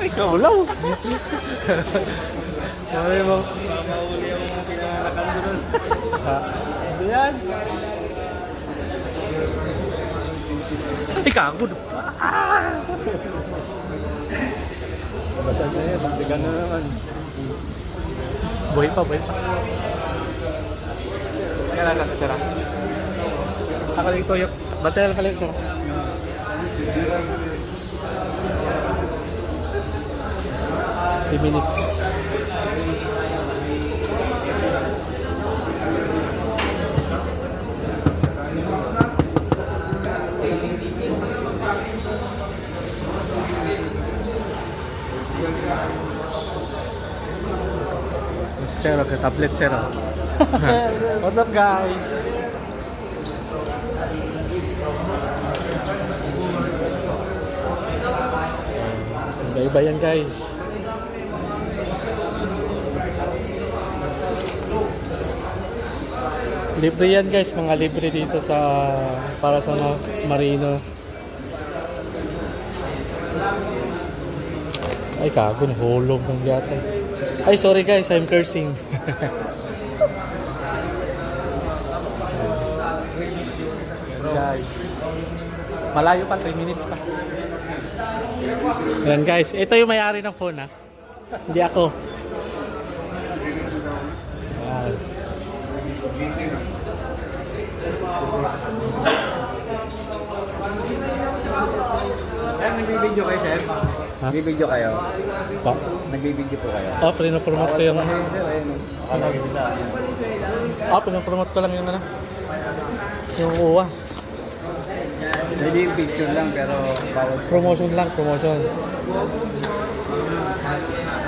Ikaw lang. Sabi mo. Mahuli ang mga pinanakan mo nun. Ito yan. Ay, kago. Basta na yan. Sigan na naman. Buhay pa. Kaya lang sa sara. Ako lang ito yung batel ka lang sara. Minutes. Zero ke tablet zero. What's up guys? Iba yan guys. Libre yan guys, mga libre dito sa para sa Marino. Ay kago, nahulog ng yata. Ay sorry guys, I'm cursing. Guys, malayo pa, 3 minutes pa. Yan guys, ito yung may-ari ng phone ha. Hindi ako. Yan. Nagbibideo kayo, sir? Nagbibideo kayo? Pa? Nagbibideo po kayo? Oh, pinopromote ko yung... Sir, ayun. Nakalagay din sa akin. Pinopromote ko lang yung ano. Yung uwa. Pwede yung picture lang pero bawal. Promotion lang, promotion.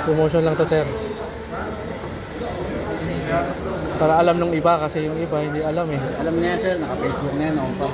Promotion lang to sir. Para alam ng iba kasi yung iba hindi alam eh. Alam niya, sir, naka-Facebook na yan, noon pa.